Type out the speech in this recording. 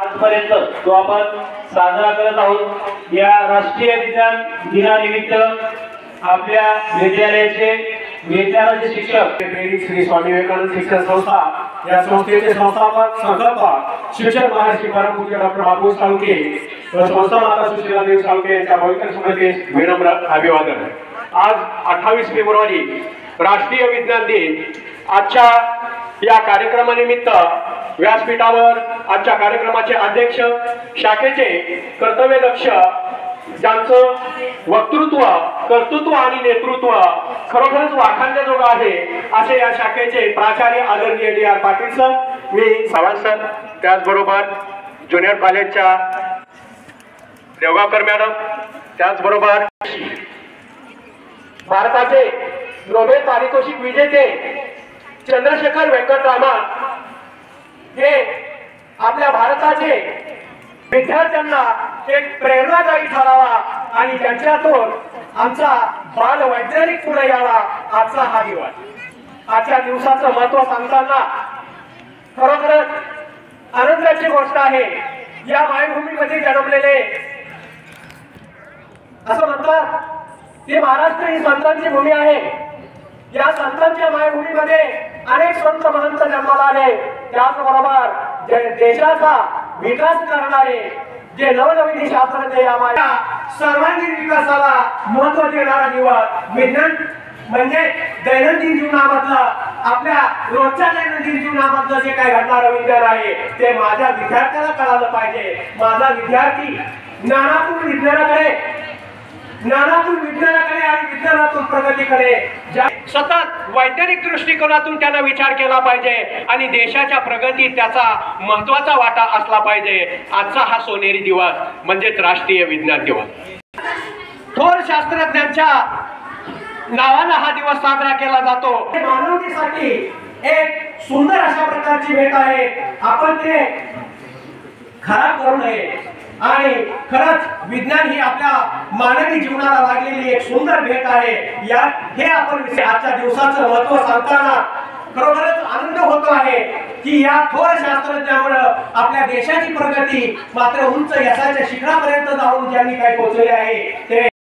आजपर्यंत तो आपण साजरा करत आहोत। या राष्ट्रीय विज्ञान दिनानिमित्त आपल्या विद्यालयाचे शिक्षक श्री स्वामी विवेकानंद शिक्षण संस्था या संस्थेचे संस्थापक संकल्पक शिक्षक महर्षी परमपूज्य डॉक्टर बाबू साळुंखे व संस्था माता सुशीला देवी साळुंखे यांच्या भविष्य स्मृतीस विनम्र अभिवादन। आज 28 फेब्रुवारी राष्ट्रीय विज्ञान दिन। आजच्या या कार्यक्रमानिमित्त व्यासपीठावर आजच्या कार्यक्रमाचे अध्यक्ष, शाखेचे कर्तव्यदक्ष, ज्यांचं वक्तृत्व, कर्तृत्व आणि नेतृत्व खरोखरच वाखाणण्याजोगं आहे असे या शाखेचे प्राचार्य आदरणीय डी.आर. पाटील सर, मी सावंत सर, त्याचबरोबर ज्युनियर कॉलेजच्या देवगावकर मॅडम, त्याचबरोबर भारताचे नोबेल पारितोषिक विजेते चंद्रशेखर वेंकटरामन हे आपल्या भारताचे विद्यार्थ्यांना एक प्रेरणादायी ठरावा आणि त्यांच्यातून आमचा बाल वैज्ञानिक पुढे यावा आजचा हा दिवस। आजच्या दिवसाचं महत्व सांगताना खरोखरच आनंदाची गोष्ट आहे। या मायभूमीमध्ये जन्मलेले असं म्हणतात की महाराष्ट्र ही संतांची भूमी आहे। या संतांच्या मायभूमीमध्ये अनेक संत महंत जन्माला आले, त्याचबरोबर देशाचा विकास करणारे जे नवनवीन शास्त्रज्ञ या सर्वांगीण विकासाला महत्व देणारा दिवस विज्ञान म्हणजे दैनंदिन जीवनामधलं, आपल्या रोजच्या दैनंदिन जीवनामधलं जे काही घडणारं विज्ञान आहे ते माझ्या विद्यार्थ्याला कळालं पाहिजे। माझा विद्यार्थी ज्ञानातून विज्ञानाकडे आणि विज्ञानातून प्रगतीकडे सतत वैज्ञानिक दृष्टिकोनातून त्यांना विचार केला पाहिजे आणि देशाच्या प्रगतीत त्याचा महत्वाचा वाटा असला पाहिजे। आजचा हा सोनेरी दिवस म्हणजेच राष्ट्रीय विज्ञान दिवस। थोर शास्त्रज्ञांच्या नावाने हा दिवस साजरा केला जातो। मानवतेसाठी एक सुंदर अशा प्रकारची भेट आहे, आपण ते खराब करू नये आणि खरंच विज्ञान ही आपल्या मानवी जीवनाला लागलेली एक सुंदर भेट आहे। हे आपण आजच्या दिवसाचं महत्व सांगताना खरोखरच आनंद होतो आहे की या थोर शास्त्रज्ञामुळे आपल्या देशाची प्रगती मात्र उंच यशाच्या शिखरापर्यंत जाऊन ज्यांनी काही पोहोचले आहे ते